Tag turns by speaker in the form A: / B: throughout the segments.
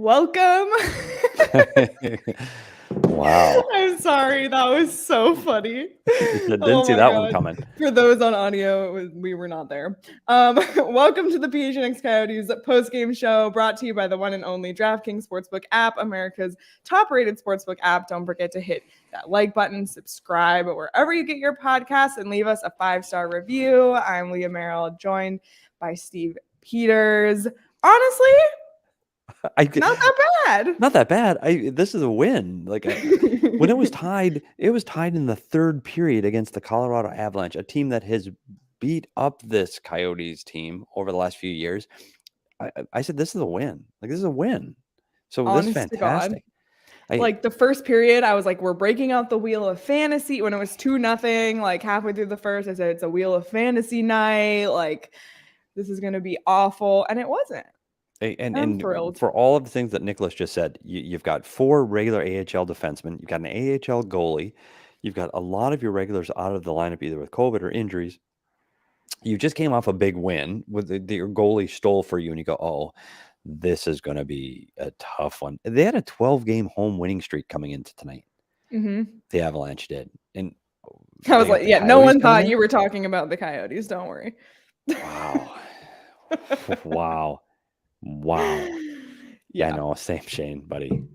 A: Welcome.
B: Wow.
A: I'm sorry. That was so funny.
B: Didn't see that one coming.
A: For those on audio, we were not there. Welcome to the PHNX Coyotes postgame show, brought to you by the one and only DraftKings Sportsbook app, America's top-rated sportsbook app. Don't forget to hit that like button, subscribe wherever you get your podcasts, and leave us a 5-star review. I'm Leah Merrill, joined by Steve Peters. Honestly, not that bad.
B: Not that bad. This is a win. When it was tied in the third period against the Colorado Avalanche, a team that has beat up this Coyotes team over the last few years. I said this is a win. This is a win. So this is fantastic.
A: The first period, I was like, we're breaking out the wheel of fantasy. When it was 2-0, like halfway through the first, I said it's a wheel of fantasy night. Like, this is going to be awful, and it wasn't.
B: And for all of the things that Nicholas just said, you've got 4 regular AHL defensemen, you've got an AHL goalie, you've got a lot of your regulars out of the lineup either with COVID or injuries. You just came off a big win with your goalie stole for you, and you go, oh, this is going to be a tough one. They had a 12-game home winning streak coming into tonight.
A: Mm-hmm.
B: The Avalanche did. And
A: I was like, no one thought you were talking about the Coyotes. Don't worry.
B: Wow. Wow. Yeah, no, same Shane, buddy.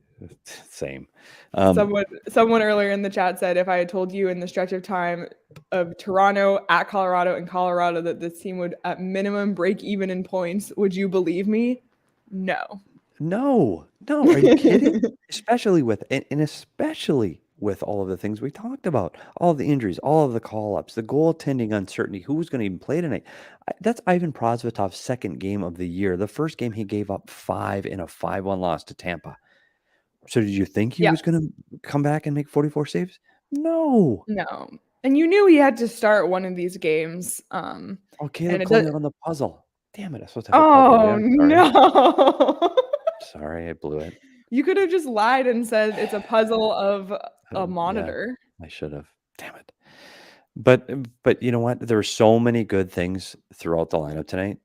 B: Same.
A: Someone earlier in the chat said if I had told you in the stretch of time of Toronto at Colorado and Colorado that this team would at minimum break even in points, would you believe me? No.
B: Are you kidding? especially with all of the things we talked about, all of the injuries, all of the call-ups, the goaltending uncertainty, who's going to even play tonight. That's Ivan Prosvetov's second game of the year. The first game he gave up 5 in a 5-1 loss to Tampa. So did you think he was going to come back and make 44 saves? No.
A: And you knew he had to start one of these games.
B: Caleb put it on the puzzle. Damn it. I was supposed to have a puzzle.
A: No.
B: Sorry, I blew it.
A: You could have just lied and said it's a puzzle of a monitor.
B: Yeah, I should have. Damn it. But you know what? There were so many good things throughout the lineup tonight,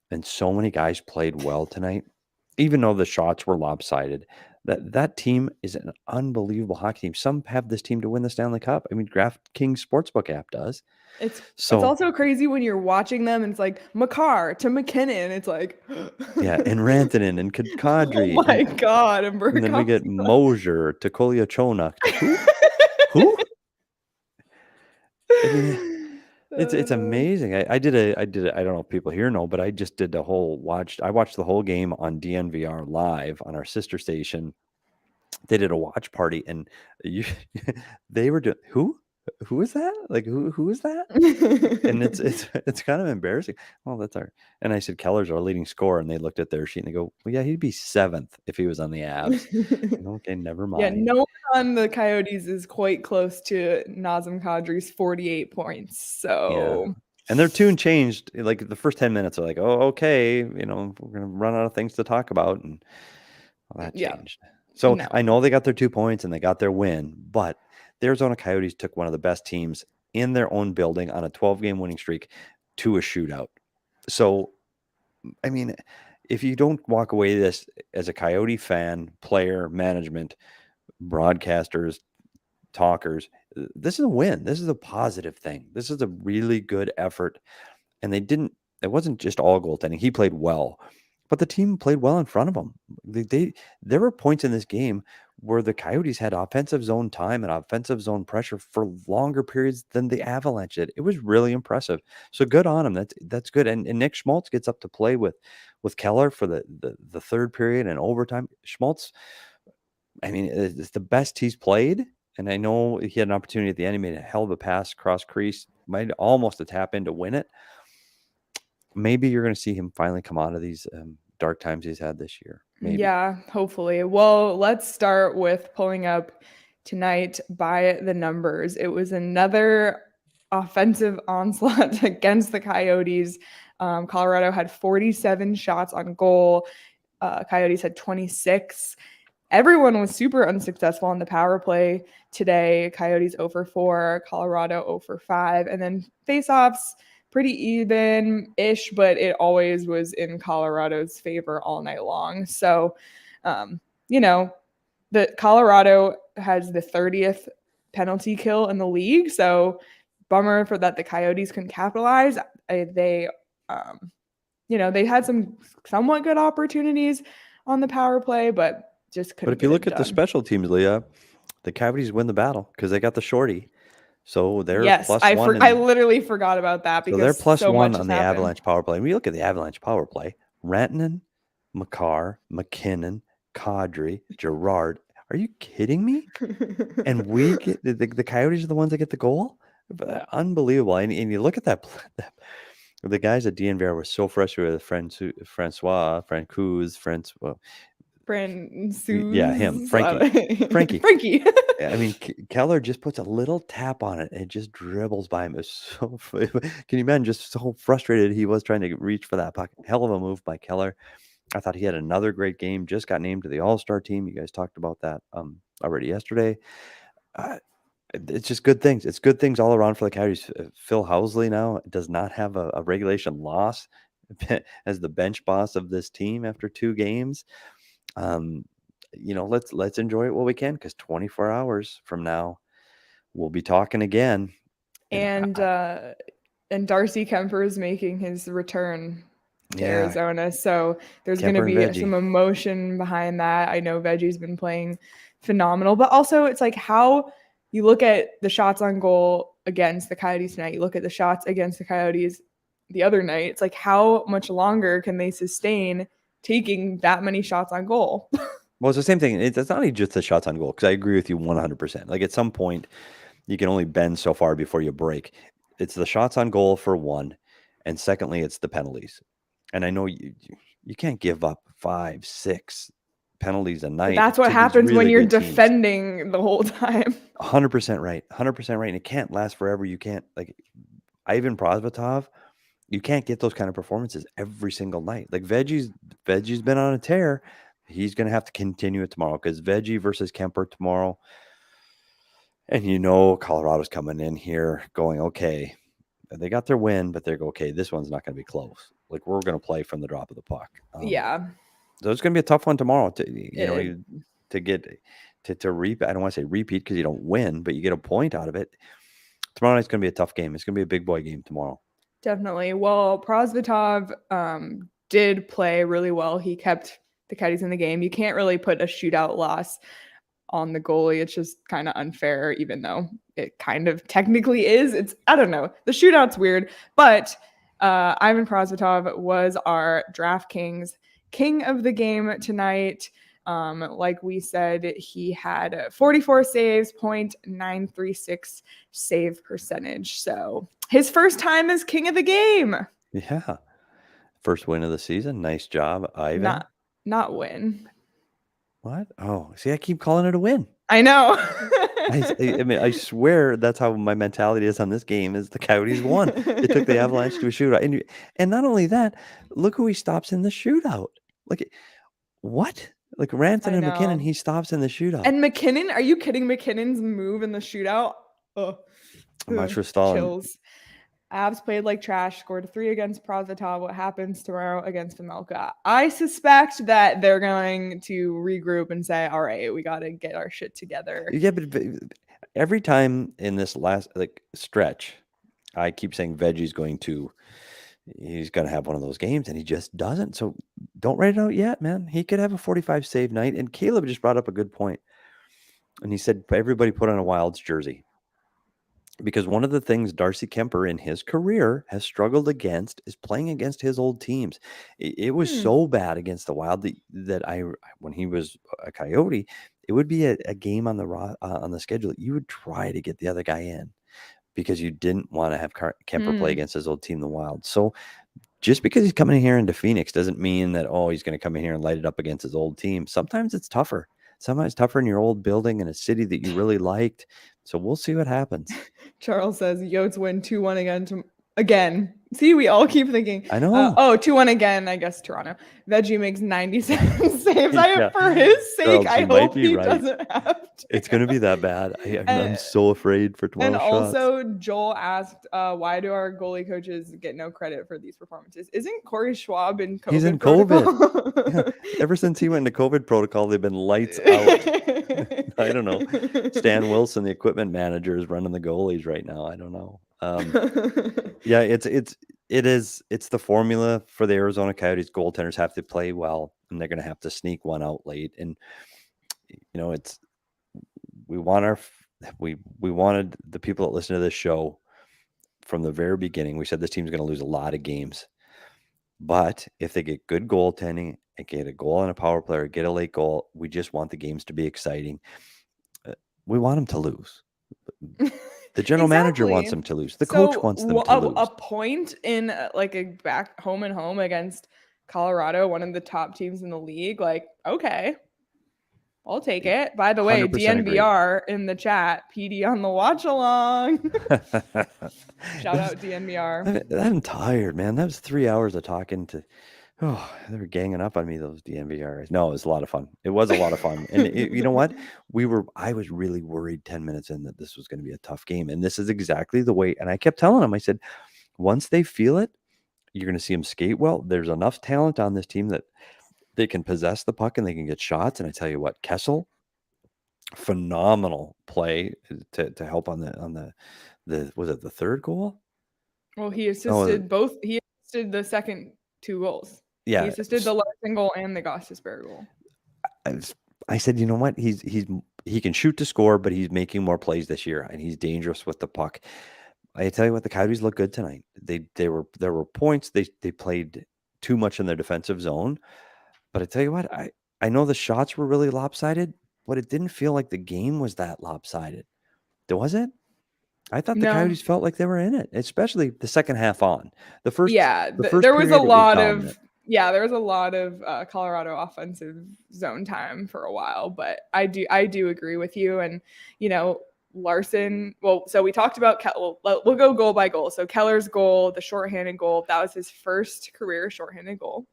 B: and so many guys played well tonight, even though the shots were lopsided. That team is an unbelievable hockey team. Some have this team to win the Stanley Cup. I mean, DraftKings Sportsbook app does.
A: It's also crazy when you're watching them and it's like Makar to MacKinnon. It's like
B: and Rantanen and Kadri.
A: Oh my God. And
B: then we get Mosier to Kolyachonok. Who? I mean, it's amazing. I did I don't know if people here know, but I just did I watched the whole game on DNVR live on our sister station. They did a watch party, and they were doing who is that? Like who is that? And it's kind of embarrassing. Oh, that's our. And I said Keller's our leading scorer, and they looked at their sheet and they go, well, yeah, he'd be 7th if he was on the Avs. Okay, never mind.
A: Yeah, no one on the Coyotes is quite close to Nazem Kadri's 48 points. So.
B: Yeah. And their tune changed. Like the first 10 minutes are like, oh, okay, we're gonna run out of things to talk about, and that changed. So I know they got their 2 points and they got their win, but the Arizona Coyotes took one of the best teams in their own building on a 12-game winning streak to a shootout. So, I mean, if you don't walk away this as a Coyote fan, player, management, broadcasters, talkers, this is a win. This is a positive thing. This is a really good effort. And it wasn't just all goaltending. He played well, but the team played well in front of him. There were points in this game where the Coyotes had offensive zone time and offensive zone pressure for longer periods than the Avalanche did. It was really impressive. So good on him. That's good. And Nick Schmaltz gets up to play with Keller for the third period and overtime. Schmaltz, I mean, it's the best he's played. And I know he had an opportunity at the end. He made a hell of a pass cross crease, might almost a tap in to win it. Maybe you're going to see him finally come out of these dark times he's had this year. Maybe.
A: Yeah, hopefully. Well, let's start with pulling up tonight by the numbers. It was another offensive onslaught against the Coyotes. Colorado had 47 shots on goal. Coyotes had 26. Everyone was super unsuccessful on the power play today. Coyotes 0 for 4, Colorado 0 for 5. And then faceoffs, pretty even-ish, but it always was in Colorado's favor all night long. So The Colorado has the 30th penalty kill in the league, so bummer for that the Coyotes couldn't capitalize. They had some somewhat good opportunities on the power play, but just couldn't.
B: But if you look at the special teams, Leah, the Coyotes win the battle because they got the shorty. So they're +1.
A: I literally forgot about that because
B: they're +1
A: on
B: the Avalanche power play. When you look at the Avalanche power play, Rantanen, Makar, MacKinnon, Kadri, Girard. Are you kidding me? And we get the Coyotes are the ones that get the goal? Unbelievable. And you look at that the guys at DNVR were so frustrated with Francois, yeah, him, Frankie. I mean, Keller just puts a little tap on it and it just dribbles by him. Can you imagine just so frustrated he was trying to reach for that puck? Hell of a move by Keller. I thought he had another great game. Just got named to the All-Star team. You guys talked about that already yesterday. It's just good things. It's good things all around for the Coyotes. Phil Housley now does not have a regulation loss as the bench boss of this team after 2 games. Let's enjoy it while we can, because 24 hours from now we'll be talking again.
A: And Darcy Kuemper is making his return to Arizona, so there's going to be some emotion behind that. I know Veggie's been playing phenomenal, but also it's like how you look at the shots on goal against the Coyotes tonight, you look at the shots against the Coyotes the other night, it's like how much longer can they sustain taking that many shots on goal?
B: Well, it's the same thing. It's not only just the shots on goal, because I agree with you 100%. Like at some point, you can only bend so far before you break. It's the shots on goal for one, and secondly, it's the penalties. And I know you can't give up 5, 6 penalties a night.
A: But that's what happens when you're defending the whole time.
B: 100% right. 100% right. And it can't last forever. You can't, like Ivan Prosvetov, you can't get those kind of performances every single night. Like Veggie's been on a tear. He's going to have to continue it tomorrow, because Veggie versus Kuemper tomorrow. And Colorado's coming in here going, okay, they got their win, but they're okay, this one's not going to be close. Like, we're going to play from the drop of the puck.
A: Yeah.
B: So it's going to be a tough one tomorrow to get to repeat. I don't want to say repeat because you don't win, but you get a point out of it. Tomorrow night's going to be a tough game. It's going to be a big boy game tomorrow.
A: Definitely. Well, Prosvetov did play really well. He kept the Coyotes in the game. You can't really put a shootout loss on the goalie. It's just kind of unfair, even though it kind of technically is. I don't know. The shootout's weird, but Ivan Prosvetov was our DraftKings king of the game tonight. Like we said, he had 44 saves, .936 save percentage. So his first time as king of the game.
B: Yeah. First win of the season. Nice job, Ivan.
A: Not win.
B: What? Oh, see, I keep calling it a win.
A: I know.
B: I mean, I swear that's how my mentality is on this game, is the Coyotes won. They took the Avalanche to a shootout. And not only that, look who he stops in the shootout. Like, what? Like Rantanen and MacKinnon, he stops in the shootout.
A: And MacKinnon, are you kidding? McKinnon's move in the shootout? Chills. Avs played like trash, scored 3 against Prosvetov. What happens tomorrow against Vejmelka? I suspect that they're going to regroup and say, all right, we got to get our shit together.
B: Yeah, but every time in this last stretch, I keep saying Veggie's he's going to have one of those games, and he just doesn't. So don't write it out yet, man. He could have a 45 save night. And Caleb just brought up a good point. And he said, everybody put on a Wilds jersey. Because one of the things Darcy Kuemper in his career has struggled against is playing against his old teams. It was so bad against the Wild that when he was a Coyote, it would be a game on the schedule that you would try to get the other guy in, because you didn't want to have Kuemper play against his old team, the Wild. So just because he's coming in here into Phoenix doesn't mean that, he's going to come in here and light it up against his old team. Sometimes it's tougher. Sometimes tougher in your old building in a city that you really liked. So we'll see what happens.
A: Charles says Yotes win 2-1 Again. See, we all keep thinking.
B: I know.
A: 2-1 again, I guess, Toronto. Veggie makes 97 saves. For his sake,
B: Charles,
A: I hope he doesn't have to.
B: It's going to be that bad. I'm so afraid for tomorrow's
A: And
B: shots.
A: also, Joel asked, why do our goalie coaches get no credit for these performances? Isn't Corey Schwab in COVID?
B: He's in COVID. Ever since he went into COVID protocol, they've been lights out. I don't know. Stan Wilson, the equipment manager, is running the goalies right now. I don't know. Yeah, it's the formula for the Arizona Coyotes. Goaltenders have to play well, and they're going to have to sneak one out late. And we wanted the people that listen to this show from the very beginning. We said this team's going to lose a lot of games, but if they get good goaltending and get a goal on a power play or get a late goal, we just want the games to be exciting. We want them to lose. The general manager wants them to lose. The coach wants them to lose.
A: A point in like a back home and home against Colorado, one of the top teams in the league. Like, okay, I'll take it. By the way, DNVR in the chat, PD on the watch along. Shout out DNVR.
B: I'm tired, man. That was 3 hours of talking to. Oh, they were ganging up on me, those DNVRs. No, it was a lot of fun. It was a lot of fun. And you know what? I was really worried 10 minutes in that this was going to be a tough game. And this is exactly the way. And I kept telling them, I said, once they feel it, you're going to see them skate well. There's enough talent on this team that they can possess the puck and they can get shots. And I tell you what, Kessel, phenomenal play to help on the was it the third goal?
A: Well, he assisted both. He assisted the second 2 goals.
B: Yeah,
A: he assisted the Larson goal and the Gostisbehere goal.
B: I said, you know what? He can shoot to score, but he's making more plays this year, and he's dangerous with the puck. I tell you what, the Coyotes look good tonight. There were points. They played too much in their defensive zone, but I tell you what, I know the shots were really lopsided, but it didn't feel like the game was that lopsided. Was it? I thought the Coyotes felt like they were in it, especially the second half on. The first
A: there was a lot of Colorado offensive zone time for a while, but I do agree with you. And Larson. Well, so we talked about we'll go goal by goal. So Keller's goal, the shorthanded goal, that was his first career shorthanded goal.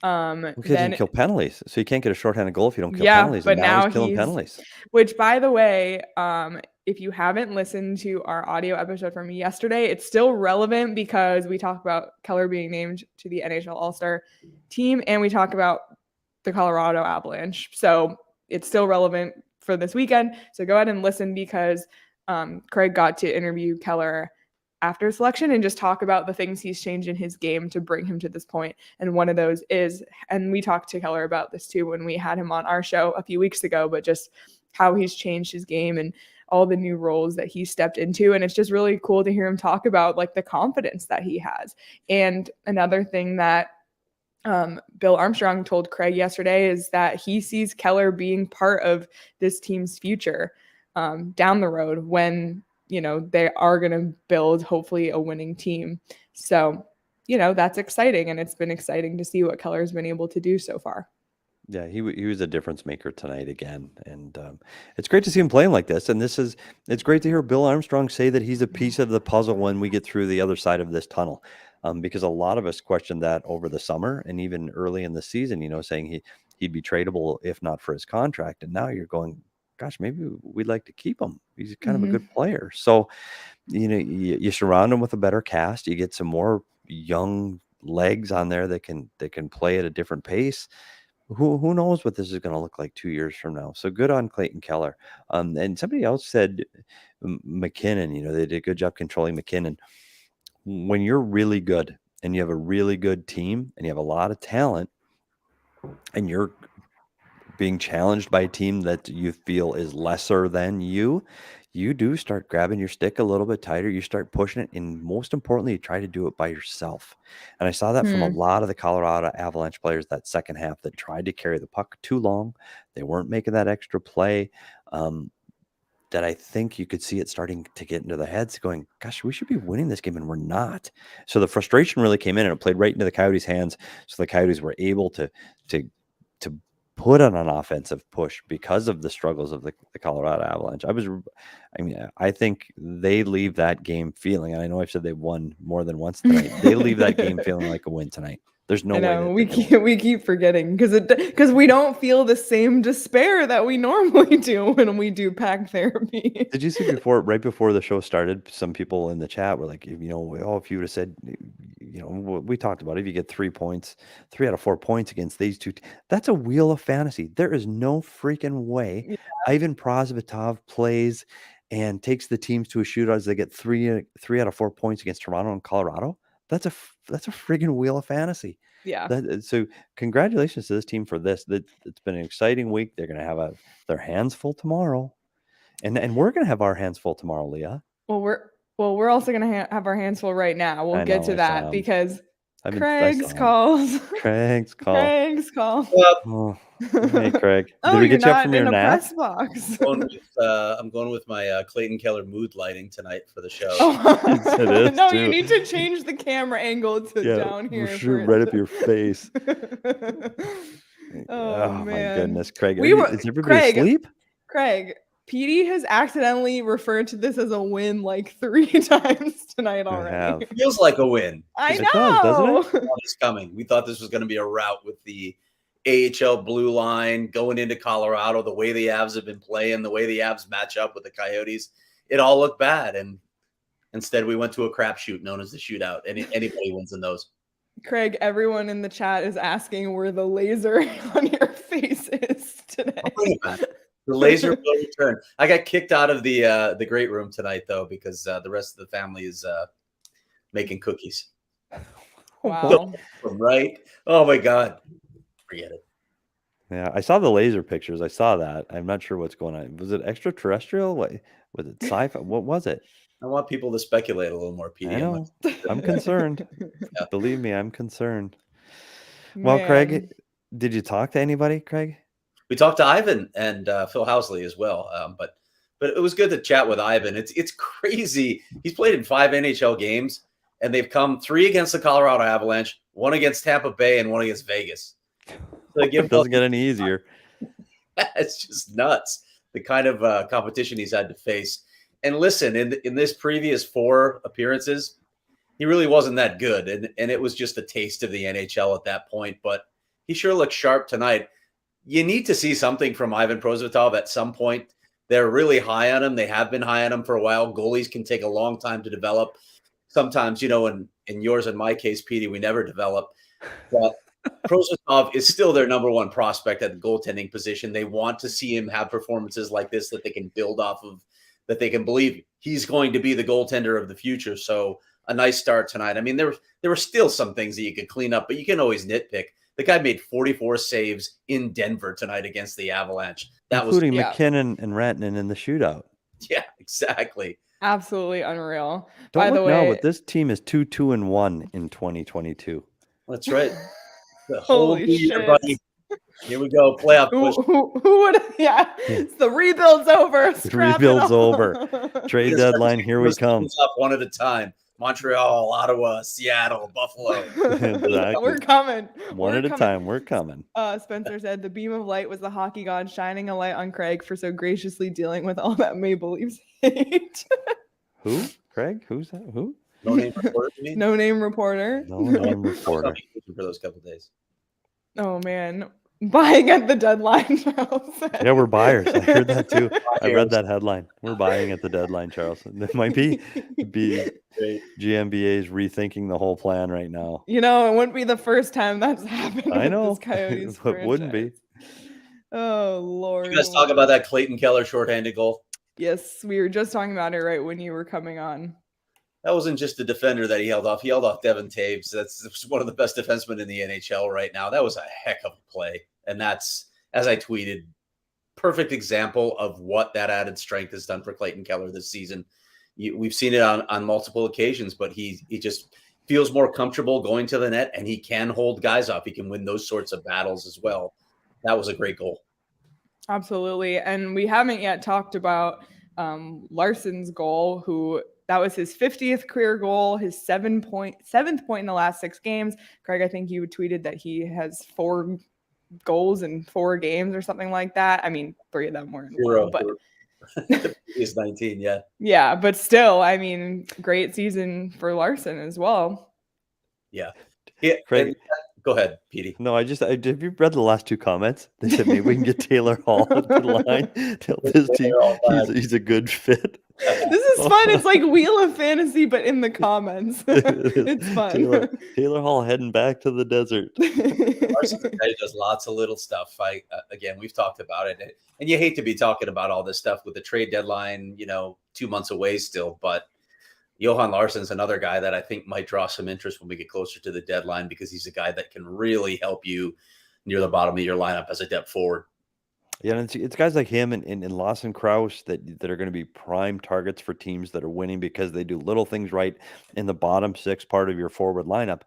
B: Because he didn't kill penalties, so you can't get a shorthanded goal if you don't kill penalties.
A: But now
B: he's killing penalties.
A: Which, by the way, if you haven't listened to our audio episode from yesterday, it's still relevant because we talk about Keller being named to the NHL All-Star team, and we talk about the Colorado Avalanche. So it's still relevant for this weekend. So go ahead and listen because Craig got to interview Keller after selection and just talk about the things he's changed in his game to bring him to this point. And one of those is, and we talked to Keller about this too when we had him on our show a few weeks ago, but just how he's changed his game and all the new roles that he stepped into. And it's just really cool to hear him talk about like the confidence that he has. And another thing that Bill Armstrong told Craig yesterday is that he sees Keller being part of this team's future down the road when they are going to build hopefully a winning team. So, that's exciting. And it's been exciting to see what Keller's been able to do so far.
B: Yeah, he was a difference maker tonight again. And it's great to see him playing like this. And it's great to hear Bill Armstrong say that he's a piece of the puzzle when we get through the other side of this tunnel. Because a lot of us questioned that over the summer and even early in the season, saying he'd be tradable if not for his contract. And now you're going, gosh, maybe we'd like to keep him. He's kind of a good player. So, you surround him with a better cast. You get some more young legs on there that can play at a different pace. Who knows what this is going to look like 2 years from now? So good on Clayton Keller. And somebody else said MacKinnon, they did a good job controlling MacKinnon. When you're really good and you have a really good team and you have a lot of talent and you're being challenged by a team that you feel is lesser than you do start grabbing your stick a little bit tighter. You start pushing it. And most importantly, you try to do it by yourself. And I saw that from a lot of the Colorado Avalanche players that second half that tried to carry the puck too long. They weren't making that extra play. That I think you could see it starting to get into the heads going, gosh, we should be winning this game and we're not. So the frustration really came in and it played right into the Coyotes' hands. So the Coyotes were able to put on an offensive push because of the struggles of the Colorado Avalanche. I think they leave that game feeling, and I know I've said they won more than once tonight. They leave that game feeling like a win tonight. There's no way that
A: we keep forgetting because we don't feel the same despair that we normally do when we do pack therapy.
B: Did you see right before the show started, some people in the chat were like, if you would have said, we talked about it, if you get 3 points, 3 out of 4 points against these two, that's a wheel of fantasy. There is no freaking way Ivan Prosvetov plays and takes the teams to a shootout as they get 3 out of 4 points against Toronto and Colorado. That's a friggin' wheel of fantasy.
A: Yeah.
B: So congratulations to this team for this. It's been an exciting week. They're going to have their hands full tomorrow, and we're going to have our hands full tomorrow, Leah.
A: Well, we're also going to have our hands full right now. We'll get to that because Craig's calls.
B: Craig's call.
A: Craig's call.
B: Oh, hey, Craig.
A: Did we get you up from your nap? Press box.
C: I'm going with my Clayton Keller mood lighting tonight for the show.
A: You need to change the camera angle to down here.
B: Shoot right up your face.
A: Oh man,
B: my goodness, Craig. Is everybody asleep?
A: Craig, Petey has accidentally referred to this as a win like 3 times tonight already.
C: It feels like a win.
A: I know.
C: Doesn't it? It's coming. We thought this was going to be a rout with the AHL blue line going into Colorado, the way the Avs have been playing, the way the Avs match up with the Coyotes. It all looked bad. And instead we went to a crapshoot known as the Shootout. And anybody wins in those.
A: Craig, everyone in the chat is asking where the laser on your face is today.
C: The laser will return. I got kicked out of the great room tonight, though, because the rest of the family is making cookies.
A: Wow.
C: Right? Oh, my God. Forget it.
B: Yeah, I saw the laser pictures. I saw that. I'm not sure what's going on. Was it extraterrestrial? What was it? Sci-fi? What was it?
C: I want people to speculate a little more, Petey.
B: I know. I'm concerned.
C: Yeah.
B: Believe me, I'm concerned.
A: Man.
B: Well, Craig, did you talk to anybody, Craig?
C: We talked to Ivan and Phil Housley as well. But it was good to chat with Ivan. It's crazy. He's played in 5 NHL games, and they've come 3 against the Colorado Avalanche, 1 against Tampa Bay, and 1 against Vegas. So
B: it doesn't get any easier.
C: It's just nuts, the kind of competition he's had to face. And listen, in this previous 4 appearances, he really wasn't that good. And it was just a taste of the NHL at that point. But he sure looked sharp tonight. You need to see something from Ivan Prosvetov at some point. They're really high on him. They have been high on him for a while. Goalies can take a long time to develop. Sometimes, in yours and my case, Petey, we never develop. But Prosvetov is still their number 1 prospect at the goaltending position. They want to see him have performances like this that they can build off of, that they can believe he's going to be the goaltender of the future. So a nice start tonight. I mean, there were still some things that you could clean up, but you can always nitpick. The guy made 44 saves in Denver tonight against the Avalanche.
B: Including MacKinnon and Rantanen in the shootout.
C: Yeah, exactly.
A: Absolutely unreal.
B: By the way, but this team is 2-2-1 in 2022.
C: That's right. The
A: Holy shit.
C: Buddy. Here we go. Playoff push.
A: Who would? Yeah. The rebuild's over.
B: The rebuild's over. Trade deadline. Here we come.
C: Up one at a time. Montreal, Ottawa, Seattle, Buffalo.
B: Exactly.
A: We're coming.
B: One at a time. We're coming.
A: Spencer said the beam of light was the hockey god shining a light on Craig for so graciously dealing with all that Maple Leafs hate.
B: Who? Craig? Who's that? Who?
C: No name reporter.
A: No name reporter.
B: No name reporter.
C: For those couple days.
A: Oh man. Buying at the deadline, Charles said.
B: Yeah, we're buyers. I heard that too. I read that headline. We're buying at the deadline, Charles. It might be GMBA's rethinking the whole plan right now.
A: It wouldn't be the first time that's happened.
B: I know.
A: This Coyotes
B: It wouldn't be.
A: Oh Lord.
C: You guys talk about that Clayton Keller shorthanded goal?
A: Yes, we were just talking about it right when you were coming on.
C: That wasn't just a defender that he held off. He held off Devin Taves. That's one of the best defensemen in the NHL right now. That was a heck of a play. And that's, as I tweeted, perfect example of what that added strength has done for Clayton Keller this season. We've seen it on multiple occasions, but he just feels more comfortable going to the net, and he can hold guys off. He can win those sorts of battles as well. That was a great goal. Absolutely.
A: And we haven't yet talked about Larson's goal, that was his 50th career goal, his 7th point in the last 6 games. Craig, I think you tweeted that he has 4 goals in 4 games or something like that. I mean, 3 of them were in 1, but
C: is 19, yeah.
A: Yeah, but still, I mean, great season for Larson as well.
C: Yeah.
B: Craig,
C: go ahead, Petey.
B: No, have you read the last 2 comments? They said maybe we can get Taylor Hall at the line. Tell this team he's a good fit.
A: This is fun. It's like Wheel of Fantasy, but in the comments. It's fun.
B: Taylor Hall heading back to the desert.
C: Larson's a guy who does lots of little stuff. Again, we've talked about it, and you hate to be talking about all this stuff with the trade deadline, 2 months away still, but Johan Larsson's another guy that I think might draw some interest when we get closer to the deadline, because he's a guy that can really help you near the bottom of your lineup as a depth forward.
B: Yeah, and it's guys like him and Lawson Krause that are going to be prime targets for teams that are winning, because they do little things right in the bottom 6 part of your forward lineup.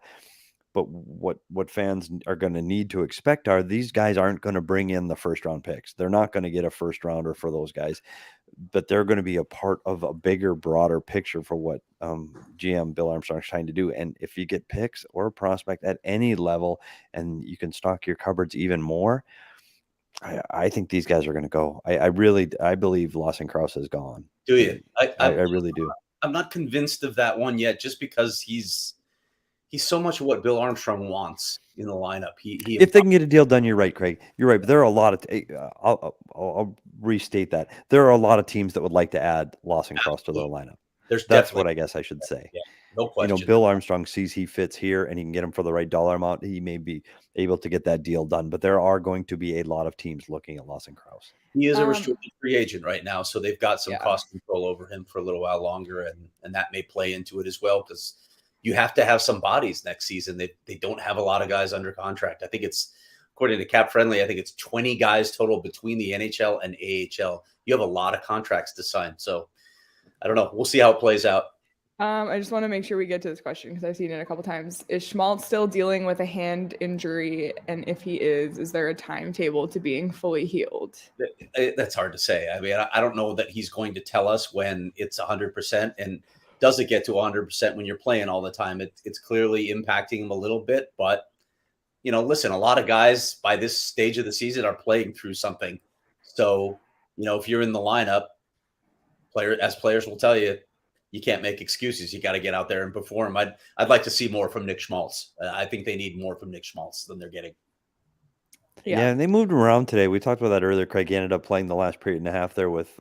B: But what fans are going to need to expect are these guys aren't going to bring in the first round picks. They're not going to get a first rounder for those guys, but they're going to be a part of a bigger, broader picture for what GM Bill Armstrong's trying to do. And if you get picks or a prospect at any level and you can stock your cupboards even more, I think these guys are going to go. I believe Lawson Krause is gone.
C: Do you?
B: I really do.
C: I'm not convinced of that one yet, just because he's so much of what Bill Armstrong wants in the lineup.
B: If they can get a deal done, you're right, Craig. You're right. But there are a lot of I'll restate that. There are a lot of teams that would like to add Lawson Krause to their lineup. That's what I guess I should say.
C: Yeah, no question.
B: Bill Armstrong sees he fits here and he can get him for the right dollar amount. He may be able to get that deal done, but there are going to be a lot of teams looking at Lawson Krause.
C: He is a restricted free agent right now, so they've got some cost control over him for a little while longer, and that may play into it as well, because you have to have some bodies next season. They don't have a lot of guys under contract. I think it's, according to Cap Friendly, I think it's 20 guys total between the NHL and AHL. You have a lot of contracts to sign. So I don't know. We'll see how it plays out.
A: I just want to make sure we get to this question, because I've seen it a couple times. Is Schmaltz still dealing with a hand injury? And if he is there a timetable to being fully healed?
C: That's hard to say. I mean, I don't know that he's going to tell us when it's 100%. And does it get to 100% when you're playing all the time? It's clearly impacting him a little bit. But, listen, a lot of guys by this stage of the season are playing through something. So, if you're in the lineup, players will tell you, you can't make excuses. You got to get out there and perform. I'd like to see more from Nick Schmaltz. I think they need more from Nick Schmaltz than they're getting.
B: Yeah, and they moved him around today. We talked about that earlier. Craig ended up playing the last period and a half there with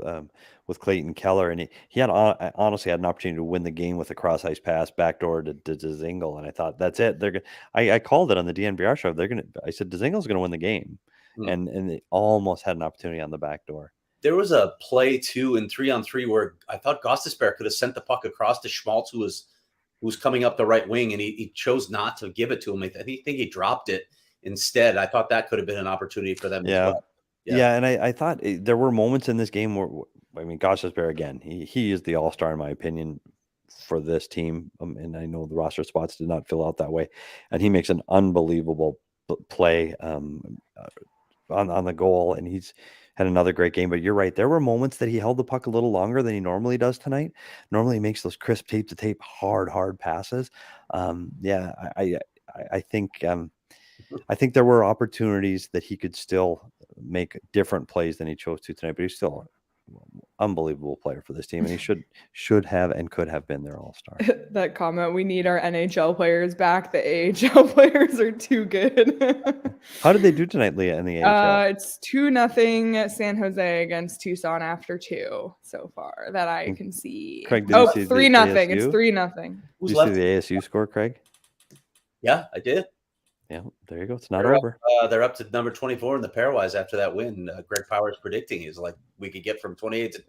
B: Clayton Keller, and he had honestly had an opportunity to win the game with a cross ice pass backdoor to Dzingel, and I thought that's it. I called it on the DNVR show. I said Dzingel's going to win the game, and they almost had an opportunity on the backdoor.
C: There was a play 2 and 3-on-3 where I thought Gostisbehere could have sent the puck across to Schmaltz, who was coming up the right wing, and he chose not to give it to him. I think he dropped it instead. I thought that could have been an opportunity for them as well.
B: Yeah, and I thought there were moments in this game where, Gostisbehere, again, he is the all-star in my opinion for this team, and I know the roster spots did not fill out that way, and he makes an unbelievable play on the goal, and he's had another great game. But you're right, there were moments that he held the puck a little longer than he normally does tonight. Normally he makes those crisp tape-to-tape hard passes. I think there were opportunities that he could still make different plays than he chose to tonight, but he's still an unbelievable player for this team, and he should have and could have been their all-star.
A: That comment, we need our NHL players back. The AHL players are too good.
B: How did they do tonight, Leah, in the AHL?
A: It's 2-0 San Jose against Tucson after 2 so far that I can see.
B: Craig, did you see
A: 3-0. It's 3-0.
B: Did you see the ASU score, Craig?
C: Yeah, I did.
B: Yeah, there you go. It's not over.
C: They're up to number 24 in the pairwise after that win. Greg Powers predicting is like we could get from 28 to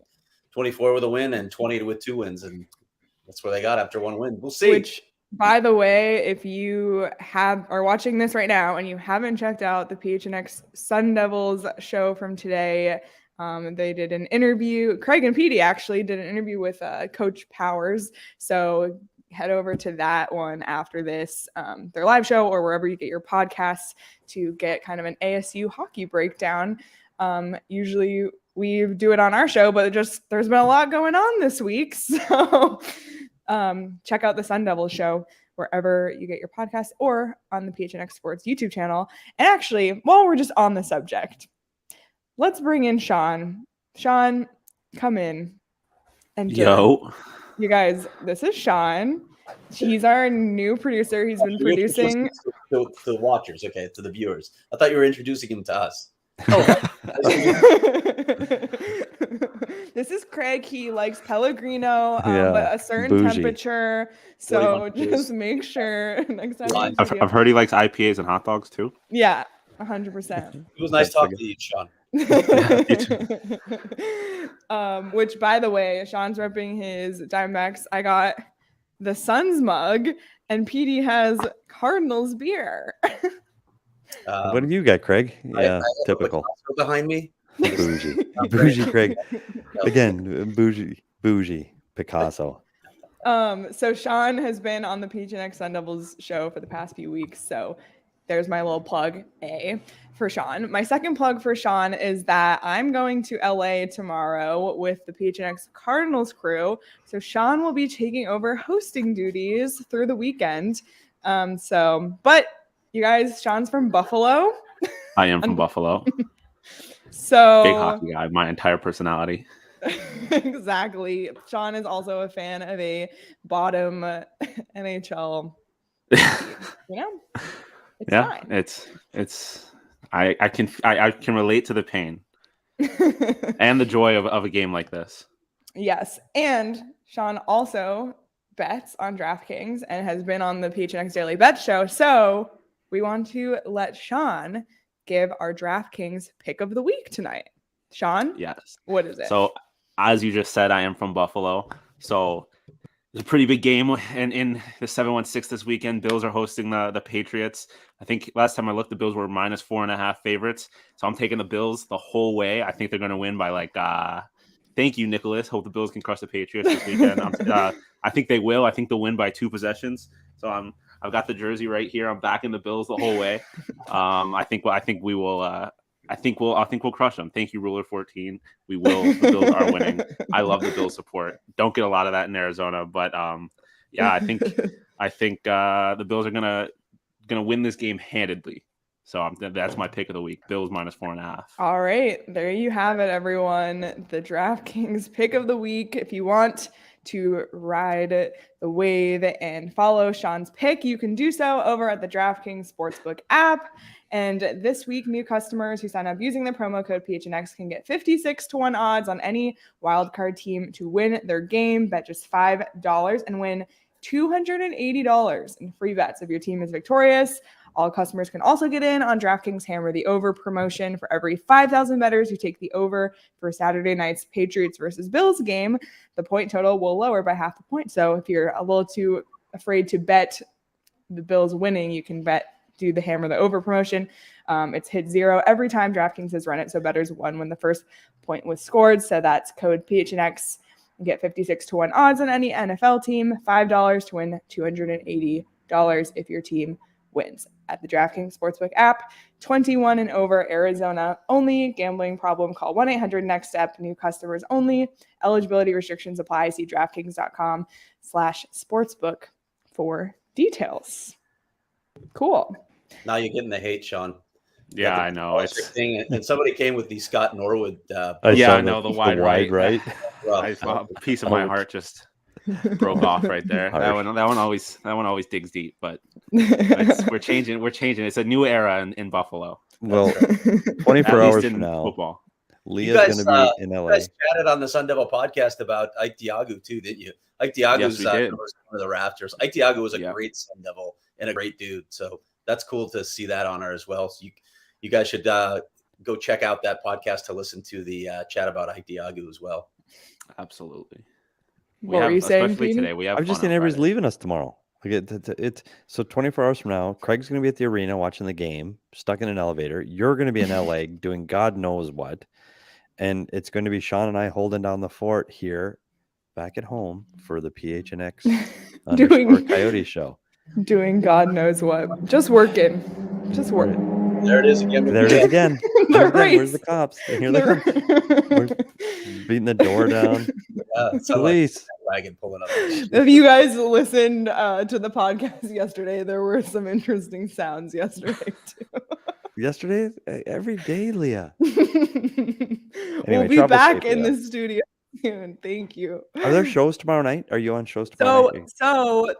C: 24 with a win and 20 with 2 wins, and that's where they got after 1 win. We'll see.
A: Which, by the way, if you are watching this right now and you haven't checked out the PHNX Sun Devils show from today, they did an interview. Craig and Petey actually did an interview with Coach Powers. So head over to that one after this, their live show, or wherever you get your podcasts, to get kind of an ASU hockey breakdown. Usually we do it on our show, but there's been a lot going on this week. So check out the Sun Devils show. wherever you get your podcasts or on the PHNX Sports YouTube channel. And actually, while we're just on the subject, let's bring in Sean. Sean, come in. And
D: Yo.
A: You guys, this is Sean. He's our new producer. He's been producing
C: to the watchers, okay, to the viewers. I thought you were introducing him to us.
A: This is Craig. He likes Pellegrino, but a certain temperature. So just make sure next time.
D: I've heard he likes IPAs and hot dogs too.
A: Yeah, 100%.
C: It was nice talking to you, Sean.
A: Which, by the way, Sean's repping his Diamondbacks. I got the Suns mug, and Petey has Cardinals beer.
B: What have you got, Craig? Yeah, typical.
C: Behind me.
B: Bougie Craig. Again, bougie Picasso.
A: So Sean has been on the PHNX Sun Devils show for the past few weeks. So there's my little plug for Sean. My second plug for Sean is that I'm going to LA tomorrow with the PHNX Cardinals crew. So Sean will be taking over hosting duties through the weekend. But you guys, Sean's from Buffalo.
D: I am from Buffalo.
A: So
D: big hockey guy, my entire personality.
A: Exactly. Sean is also a fan of a bottom NHL. You know, it's fine.
D: It's I can relate to the pain and the joy of a game like this.
A: Yes, and Sean also bets on DraftKings and has been on the PHNX Daily Bet Show. So we want to let Sean give our DraftKings pick of the week tonight. Sean?
D: Yes.
A: What is it?
D: So, as you just said, I am from Buffalo. So, it's a pretty big game in the 7-1-6 this weekend. Bills are hosting the Patriots. I think last time I looked, the Bills were -4.5 favorites. So, I'm taking the Bills the whole way. I think they're going to win by thank you, Nicholas. Hope the Bills can crush the Patriots this weekend. I think they will. I think they'll win by 2 possessions. So, I've got the jersey right here. I'm backing the Bills the whole way. I think we'll crush them. Thank you, Ruler 14. We will. The Bills are winning. I love the Bills support. Don't get a lot of that in Arizona, but I think the Bills are gonna win this game handedly. So that's my pick of the week. Bills -4.5.
A: All right, there you have it, everyone. The DraftKings pick of the week. If you want to ride the wave and follow Sean's pick, you can do so over at the DraftKings Sportsbook app. And this week, new customers who sign up using the promo code PHNX can get 56-1 odds on any wildcard team to win their game. Bet just $5 and win $280 in free bets if your team is victorious. All customers can also get in on DraftKings Hammer the Over promotion. For every 5,000 bettors who take the over for Saturday night's Patriots versus Bills game, the point total will lower by half a point. So if you're a little too afraid to bet the Bills winning, you can do the Hammer the Over promotion. It's hit 0 every time DraftKings has run it. So bettors won when the first point was scored. So that's code PHNX. You get 56-1 odds on any NFL team, $5 to win $280 if your team wins. At the DraftKings Sportsbook app, 21 and over, Arizona only. Gambling problem, call 1-800-NEXT-STEP. New customers only. Eligibility restrictions apply. See DraftKings.com/sportsbook for details. Cool.
C: Now you're getting the hate, Sean.
D: Yeah, I know.
C: And somebody came with the Scott Norwood.
D: I know the wide right.
C: Well,
D: a piece of my heart just broke off right there. That one always digs deep, but we're changing. It's a new era in Buffalo.
B: Well, 24 hours from now,
D: football.
B: Leah's going to be in LA.
C: You guys chatted on the Sun Devil podcast about Ike Diagu too, didn't you? Ike Diagu's one of the Raptors. Ike Diagu was a great Sun Devil and a great dude. So that's cool to see that honor as well. So you guys should go check out that podcast to listen to the chat about Ike Diagu as well.
D: Absolutely.
A: What were you saying, Pete?
D: Today, we have.
B: I'm just saying everybody's leaving us tomorrow. It's so 24 hours from now, Craig's going to be at the arena watching the game, stuck in an elevator. You're going to be in LA doing God knows what. And it's going to be Sean and I holding down the fort here back at home for the PHNX Coyote show.
A: Doing God knows what. Just working.
C: There it is again.
B: Where's the cops? Here they come. We're beating the door down.
C: Yeah,
B: Police.
C: wagon pulling up.
A: If you guys listened to the podcast yesterday, there were some interesting sounds yesterday too.
B: Yesterday, every day, Leah.
A: We'll be back in the studio soon. Thank you.
B: Are there shows tomorrow night? Are you on shows tomorrow night?
A: So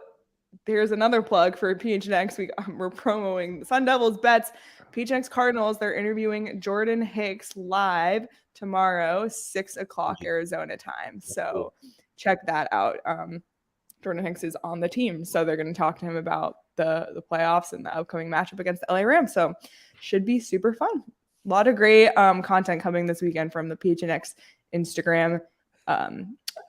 A: there's another plug for PHNX. We're promoting the Sun Devils bets. PHNX Cardinals, they're interviewing Jordan Hicks live tomorrow, 6 o'clock Arizona time. So check that out. Jordan Hicks is on the team, so they're going to talk to him about the playoffs and the upcoming matchup against the LA Rams. So should be super fun. A lot of great content coming this weekend from the PHNX Instagram,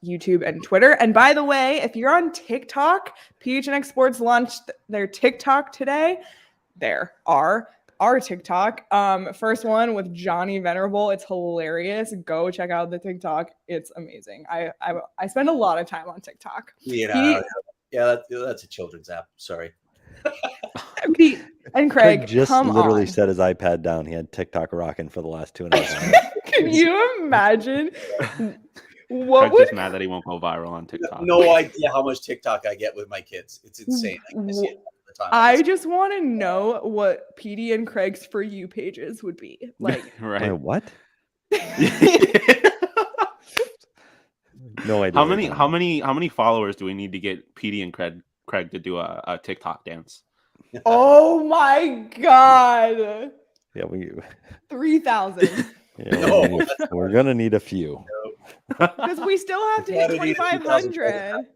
A: YouTube, and Twitter. And by the way, if you're on TikTok, PHNX Sports launched their TikTok today. There are our TikTok. First one with Johnny Venerable. It's hilarious. Go check out the TikTok. It's amazing. I spend a lot of time on TikTok.
C: Yeah, that's a children's app. Sorry.
A: Pete and Craig
B: just literally set his iPad down. He had TikTok rocking for the last 2.5 hours.
A: Can you imagine?
D: I'm just mad that he won't go viral on TikTok.
C: No idea how much TikTok I get with my kids. It's insane. I see it all the time.
A: I just want to know what Petey and Craig's For You pages would be like.
D: Right?
B: What? No idea.
D: How many followers do we need to get Petey and Craig to do a TikTok dance?
A: Oh my God!
B: Yeah,
A: 3,000.
B: Yeah, we're gonna need a few.
A: Because we still have to hit 2,500.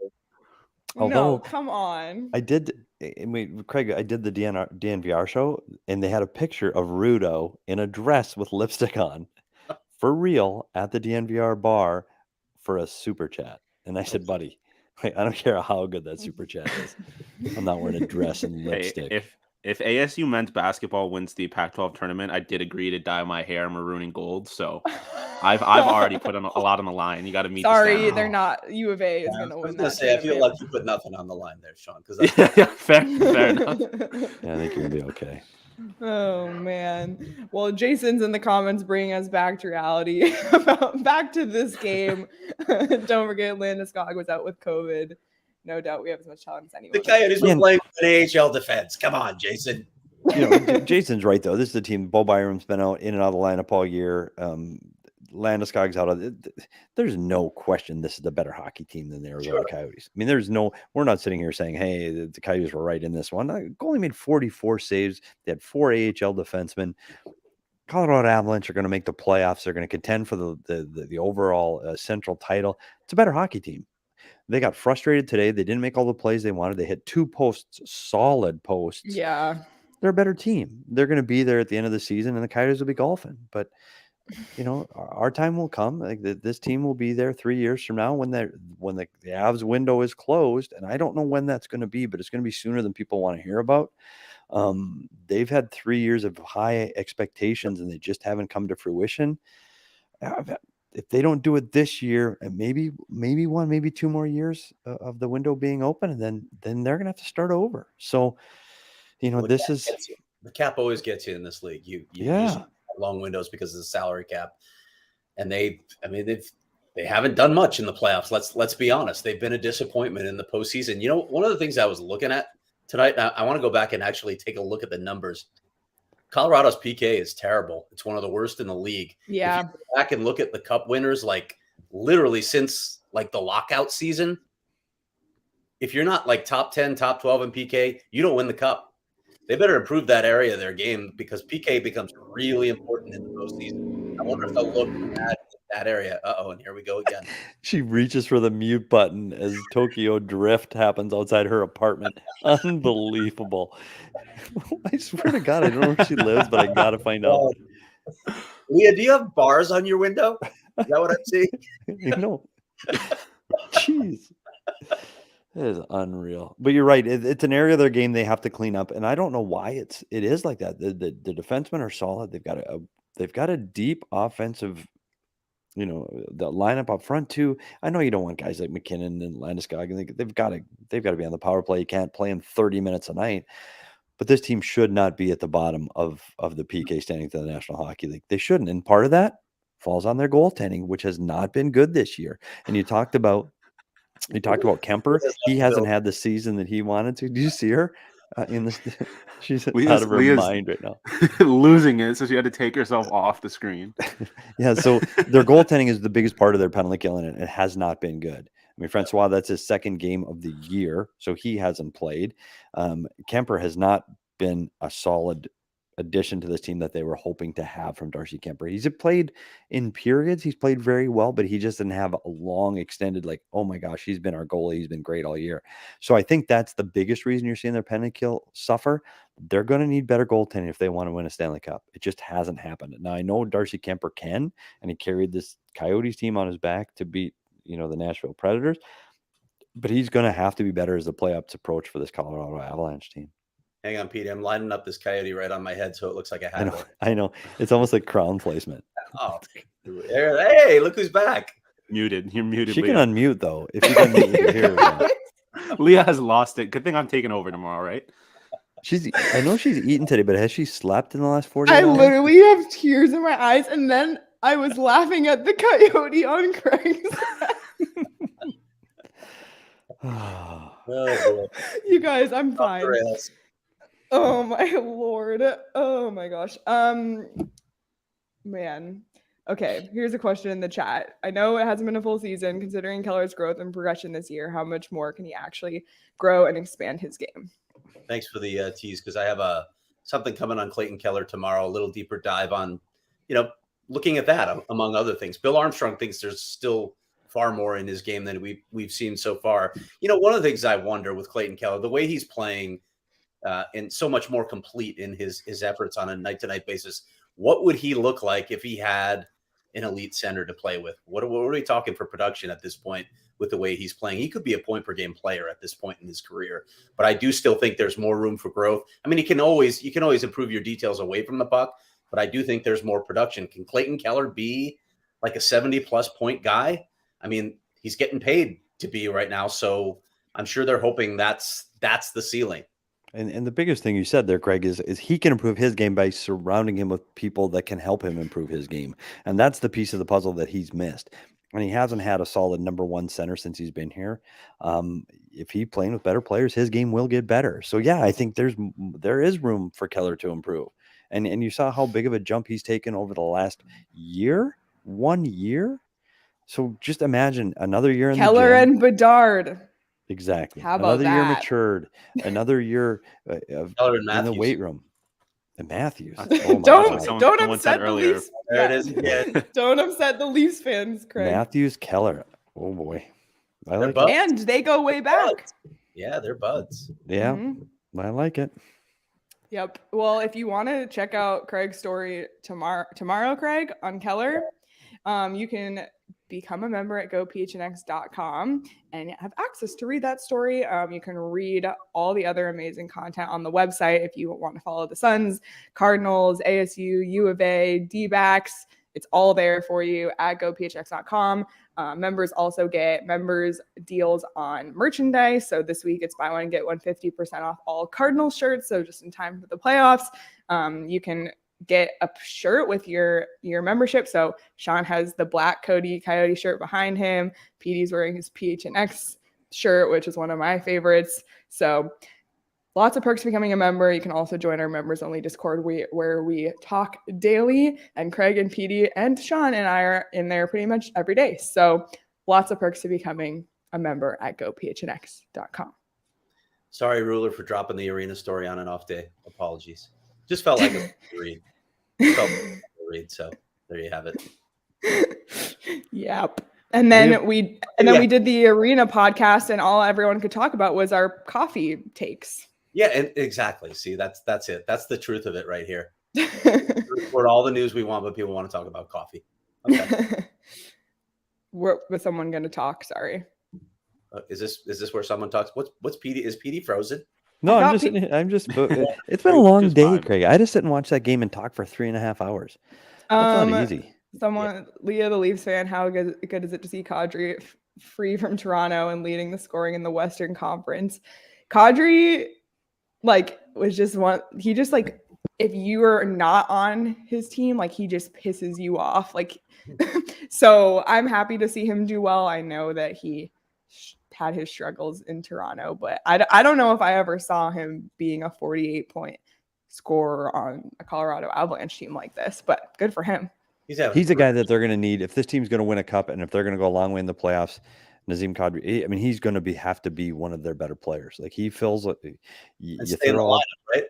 A: No, come on.
B: Craig, I did the DNVR show, and they had a picture of Rudo in a dress with lipstick on, for real, at the DNVR bar for a super chat. And I said, buddy, I don't care how good that super chat is. I'm not wearing a dress and lipstick.
D: Hey, if ASU men's basketball wins the Pac-12 tournament, I did agree to dye my hair maroon and gold. So I've already put a lot on the line. You got to meet.
A: Sorry, they're not. U of A is going to win.
C: I was going to say, I feel like you put nothing on the line there, Sean.
D: Fair enough.
B: Yeah, I think you're going to be okay.
A: Oh man. Well, Jason's in the comments bringing us back to reality, back to this game. Don't forget, Landeskog was out with COVID. No doubt we have as much talent as anyone.
C: The Coyotes were playing with an AHL defense. Come on, Jason.
B: Jason's right, though. This is the team. Bo Byram's been out in and out of the lineup all year. Landeskog's out of it. There's no question this is the better hockey team than the Arizona Coyotes. I mean, we're not sitting here saying, hey, the Coyotes were right in this one. Goalie made 44 saves. They had 4 AHL defensemen. Colorado Avalanche are going to make the playoffs. They're going to contend for the overall central title. It's a better hockey team. They got frustrated today. They didn't make all the plays they wanted. They hit 2 posts, solid posts.
A: Yeah.
B: They're a better team. They're going to be there at the end of the season, and the Coyotes will be golfing. But, our time will come. Like this team will be there 3 years from now when the Avs window is closed. And I don't know when that's going to be, but it's going to be sooner than people want to hear about. They've had 3 years of high expectations, and they just haven't come to fruition. If they don't do it this year, and maybe 1, maybe 2 more years of the window being open, and then they're going to have to start over. So, this is
C: the cap always gets you in this league. You have long windows because of the salary cap, and they haven't done much in the playoffs. Let's be honest. They've been a disappointment in the postseason. One of the things I was looking at tonight, I want to go back and actually take a look at the numbers. Colorado's PK is terrible. It's one of the worst in the league.
A: Yeah.
C: If you go back and look at the cup winners, like literally since like the lockout season, if you're not like top 10, top 12 in PK, you don't win the cup. They better improve that area of their game because PK becomes really important in the postseason. I wonder if they'll look at that area. And here we go again.
B: She reaches for the mute button as Tokyo Drift happens outside her apartment. Unbelievable. I swear to God, I don't know where she lives, but I got to find out.
C: Leah, do you have bars on your window? Is that what I'm seeing?
B: Jeez. It is unreal. But you're right. It's an area of their game they have to clean up. And I don't know why it is like that. The defensemen are solid. They've got a deep offensive, the lineup up front too. I know you don't want guys like MacKinnon and Landeskog. They've got to be on the power play. You can't play them 30 minutes a night. But this team should not be at the bottom of the PK standings of the National Hockey League. They shouldn't. And part of that falls on their goaltending, which has not been good this year. And you talked about You talked about Kemper. He hasn't had the season that he wanted to. Do you see her in this? She's out of her mind right now.
D: Losing it, so she had to take herself off the screen.
B: Yeah, so their goaltending is the biggest part of their penalty kill, and it has not been good. I mean, Francois, that's his second game of the year, so he hasn't played. Kemper has not been a solid addition to this team that they were hoping to have from Darcy Kemper. He's played in periods. He's played very well, but he just didn't have a long extended, like, oh my gosh, he's been our goalie. He's been great all year. So I think that's the biggest reason you're seeing their penalty kill suffer. They're going to need better goaltending if they want to win a Stanley Cup. It just hasn't happened. Now, I know Darcy Kemper can, and he carried this Coyotes team on his back to beat, the Nashville Predators, but he's going to have to be better as the playoffs approach for this Colorado Avalanche team.
C: Hang on, Pete. I'm lining up this Coyote right on my head so it looks like I have it.
B: I know. It's almost like crown placement.
C: Oh, hey, look who's back.
D: Muted. You're muted,
B: She
D: Leah.
B: can unmute, though. If you can unmute your ears.
D: Leah has lost it. Good thing I'm taking over tomorrow, right?
B: I know she's eaten today, but has she slept in the last 48 hours?
A: I literally have tears in my eyes, and then I was laughing at the Coyote on Craig's.
C: Oh,
A: you guys, I'm fine. Oh my lord. Oh my gosh. Man. Okay, here's a question in the chat. I know it hasn't been a full season. Considering Keller's growth and progression this year, how much more can he actually grow and expand his game?
C: Thanks for the tease, because I have something coming on Clayton Keller tomorrow, a little deeper dive on, looking at that among other things. Bill Armstrong thinks there's still far more in his game than we've seen so far. One of the things I wonder with Clayton Keller, the way he's playing and so much more complete in his efforts on a night-to-night basis, what would he look like if he had an elite center to play with? What are we talking for production at this point with the way he's playing? He could be a point-per-game player at this point in his career, but I do still think there's more room for growth. I mean, you can always improve your details away from the puck, but I do think there's more production. Can Clayton Keller be like a 70-plus point guy? I mean, he's getting paid to be right now, so I'm sure they're hoping that's the ceiling.
B: And the biggest thing you said there, Craig, is he can improve his game by surrounding him with people that can help him improve his game. And that's the piece of the puzzle that he's missed. And he hasn't had a solid number one center since he's been here. If he's playing with better players, his game will get better. So, yeah, I think there is room for Keller to improve. And you saw how big of a jump he's taken over the last year, 1 year. So just imagine another year in
A: Keller
B: the gym.
A: and Bedard.
B: Exactly.
A: How about
B: another year
A: that?
B: Matured. Another year in the weight room. And Matthews. Oh
A: don't upset the Leafs.
C: There it is again.
A: Don't upset the Leafs fans, Craig.
B: Matthews, Keller. Oh boy. I like
C: it.
A: And they go way back.
C: Yeah, they're buds.
B: Yeah. I like it.
A: Yep. Well, if you want to check out Craig's story tomorrow, Craig, on Keller, you can become a member at gophnx.com and have access to read that story. You can read all the other amazing content on the website if you want to follow the Suns, Cardinals, ASU, U of A, D-backs. It's all there for you at gophnx.com. Members also get members deals on merchandise. So this week it's buy one, get one 50% off all Cardinals shirts. So just in time for the playoffs, you can get a shirt with your membership. So Sean has the black Coyote shirt behind him. Petey's wearing his PHNX shirt, which is one of my favorites. So lots of perks to becoming a member. You can also join our members only Discord where we talk daily, and Craig and Petey and Sean and I are in there pretty much every day. So lots of perks to becoming a member at gophnx.com.
C: Sorry, Ruler, for dropping the arena story on an off day. Apologies. Just felt like a read. So there you have it.
A: Yep. And then we did the arena podcast, and all everyone could talk about was our coffee takes.
C: Yeah, and exactly. See, that's it. That's the truth of it right here. Report all the news we want, but people want to talk about coffee. Okay.
B: Was
A: someone going to talk? Sorry.
C: Is this where someone talks? What's Petey? Is Petey frozen?
B: No, I'm just. It's been a long day, Craig. I just sit and watch that game and talk for 3.5 hours. That's not easy.
A: Leah, the Leafs fan, how good is it to see Kadri free from Toronto and leading the scoring in the Western Conference? Kadri, was just he just if you are not on his team, he just pisses you off. So I'm happy to see him do well. I know that he had his struggles in Toronto, but I don't know if I ever saw him being a 48-point scorer on a Colorado Avalanche team like this, but good for him.
B: He's a guy that they're going to need if this team's going to win a cup and if they're going to go a long way in the playoffs. Nazem Kadri, I mean, he's going to have to be one of their better players. Like he fills you throw out, right?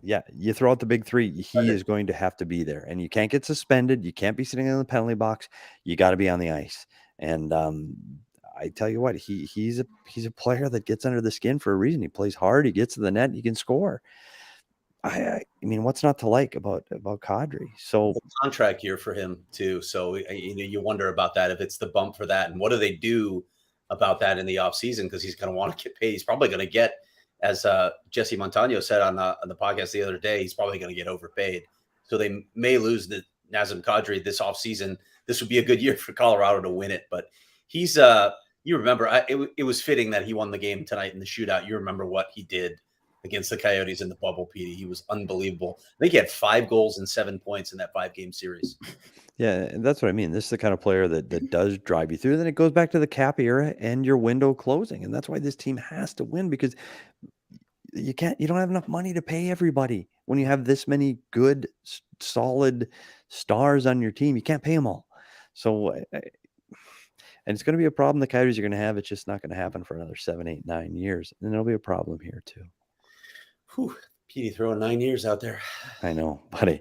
B: Yeah, you throw out the big three. He is going to have to be there, and you can't get suspended. You can't be sitting in the penalty box. You got to be on the ice. And I tell you what, he's a player that gets under the skin for a reason. He plays hard. He gets to the net. He can score. I mean, what's not to like about Kadri? So
C: contract year for him too. So you wonder about that, if it's the bump for that, and what do they do about that in the offseason? Because he's going to want to get paid. He's probably going to get, as Jesse Montano said on the podcast the other day, he's probably going to get overpaid. So they may lose the Nazem Kadri this offseason. This would be a good year for Colorado to win it. But he's you remember, it was fitting that he won the game tonight in the shootout. You remember what he did against the Coyotes in the bubble, Petey. He was unbelievable. I think he had 5 goals and 7 points in that 5-game series.
B: Yeah, and that's what I mean. This is the kind of player that does drive you through. Then it goes back to the cap era and your window closing. And that's why this team has to win, because you don't have enough money to pay everybody. When you have this many good, solid stars on your team, you can't pay them all. So, and it's going to be a problem the Coyotes are going to have. It's just not going to happen for another 7, 8, 9 years. And there'll be a problem here too.
C: Whew, Petey throwing 9 years out there.
B: I know, buddy.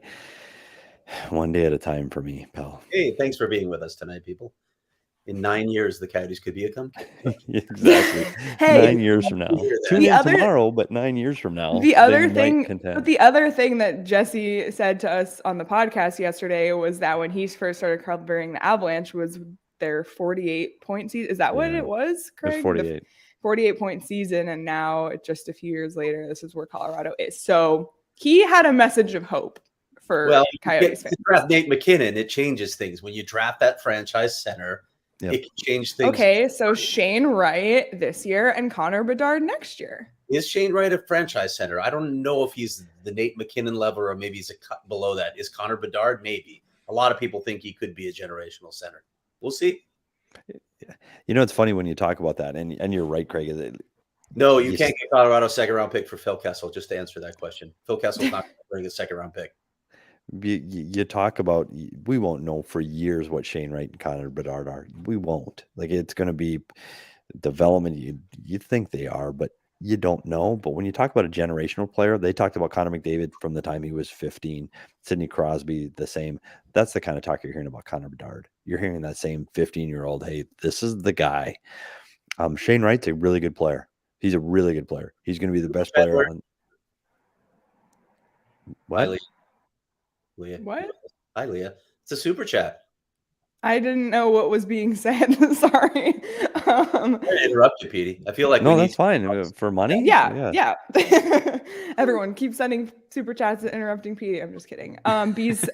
B: One day at a time for me, pal.
C: Hey, thanks for being with us tonight, people. In 9 years, the Coyotes could be a comeback.
B: Exactly.
A: Hey,
B: 9 years from now. Tune in tomorrow, but 9 years from now.
A: The other thing that Jesse said to us on the podcast yesterday was that when he first started covering the Avalanche was their 48-point season. Is that what it was, Craig?
B: It was 48.
A: 48-point season, and now just a few years later, this is where Colorado is. So he had a message of hope for Coyotes fans.
C: Draft Nathan MacKinnon, it changes things. When you draft that franchise center, it can change things.
A: Okay, so Shane Wright this year and Connor Bedard next year.
C: Is Shane Wright a franchise center? I don't know if he's the Nate MacKinnon level or maybe he's a cut below that. Is Connor Bedard? Maybe. A lot of people think he could be a generational center. We'll see.
B: You know, it's funny when you talk about that, and you're right, Craig.
C: No, you can't get Colorado second-round pick for Phil Kessel, just to answer that question. Phil Kessel's not going to bring a second-round pick.
B: You talk about, we won't know for years what Shane Wright and Connor Bedard are. We won't. Like, it's going to be development. You think they are, but you don't know. But when you talk about a generational player, they talked about Connor McDavid from the time he was 15. Sidney Crosby, the same. That's the kind of talk you're hearing about Connor Bedard. You're hearing that same 15-year-old, hey, this is the guy. Shane Wright's a really good player. He's a really good player. He's going to be the best player on. What?
C: Leah.
A: What?
C: Hi, Leah. It's a super chat.
A: I didn't know what was being said. Sorry.
C: I interrupt you, Petey. I feel like
B: that's fine. For money?
A: Yeah. Everyone keep sending super chats and interrupting Petey. I'm just kidding. Bees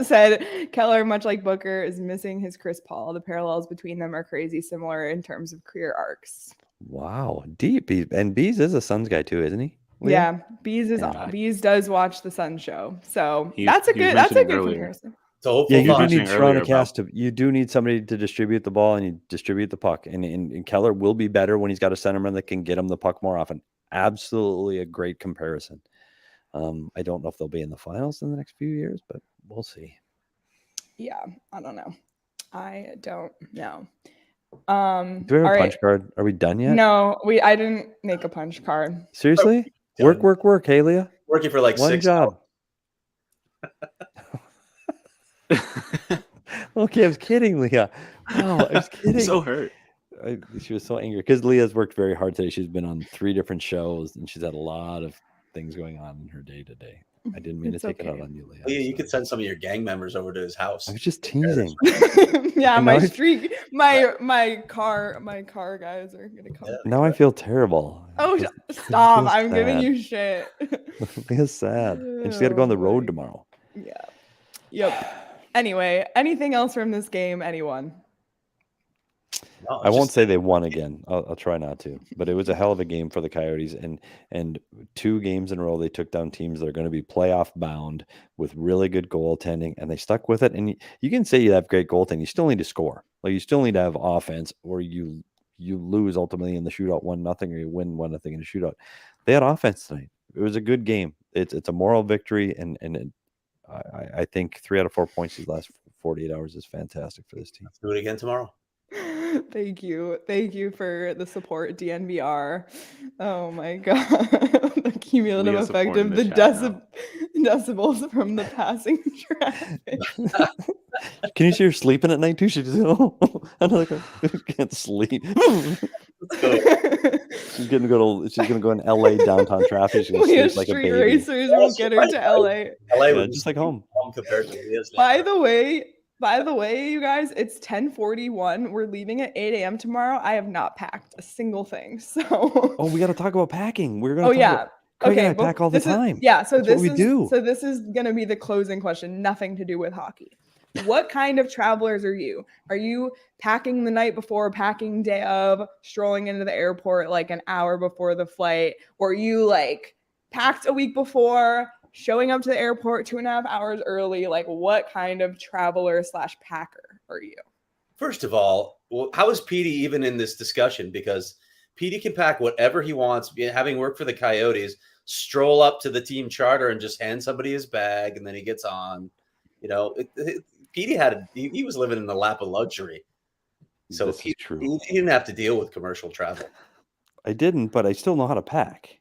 A: said Keller, much like Booker, is missing his Chris Paul. The parallels between them are crazy similar in terms of career arcs.
B: Wow. Deep. And Bees is a Suns guy too, isn't he? Leah?
A: Yeah. Bees does watch the Sun show. So that's a good comparison.
C: So
B: you do need Toronto cast you do need somebody to distribute the ball and you distribute the puck. And Keller will be better when he's got a centerman that can get him the puck more often. Absolutely a great comparison. I don't know if they'll be in the finals in the next few years, but we'll see.
A: Yeah, I don't know.
B: Do we have a punch card? Are we done yet?
A: No, I didn't make a punch card.
B: Seriously? Work, hey, Leah.
C: Working for like
B: one
C: 6
B: job. Okay, I was kidding, Leah. No, I was kidding.
D: So hurt.
B: She was so angry because Leah's worked very hard today. She's been on 3 different shows and she's had a lot of things going on in her day to day. I didn't mean to take it out on you, Leah.
C: Leah, you could send some of your gang members over to his house.
B: I was just teasing.
A: Yeah, my car guys are gonna come.
B: Now I feel terrible.
A: Oh, stop! I'm giving you shit.
B: Leah's sad, and she's got to go on the road tomorrow.
A: Yeah. Yep. Anyway, anything else from this game? Anyone?
B: No, I won't say they won again. I'll try not to. But it was a hell of a game for the Coyotes, and 2 games in a row they took down teams that are going to be playoff bound with really good goaltending, and they stuck with it. And you can say you have great goaltending, you still need to score. Like you still need to have offense, or you you lose ultimately in the shootout 1-0 or you win 1-0 in a shootout. They had offense tonight. It was a good game. It's a moral victory, and I think 3 out of 4 points these last 48 hours is fantastic for this team.
C: Let's do it again tomorrow.
A: Thank you for the support, DNVR. Oh my god, the cumulative
D: Leah
A: effect of the decibels from the passing traffic.
B: Can you see her sleeping at night too? She just another can't sleep. She's gonna go in LA downtown traffic. She's gonna
A: Leah's
B: sleep like a
A: street
B: baby.
A: racers will get her to LA.
B: Yeah, just like home.
C: Compared to Leah's.
A: By the way, you guys, it's 10:41. We're leaving at 8 a.m. tomorrow. I have not packed a single thing. So
B: we got to talk about packing. We're gonna.
A: Okay,
B: pack all the time.
A: So
B: That's what we do.
A: So this is gonna be the closing question. Nothing to do with hockey. What kind of travelers are you? Are you packing the night before, packing day of, strolling into the airport like an hour before the flight? Or are you like packed a week before, showing up to the airport 2.5 hours early? Like, what kind of traveler / packer are you?
C: First of all, how is Petey even in this discussion? Because Petey can pack whatever he wants, having worked for the Coyotes, stroll up to the team charter and just hand somebody his bag, and then he gets on. Petey he was living in the lap of luxury. So he didn't have to deal with commercial travel.
B: I didn't, but I still know how to pack.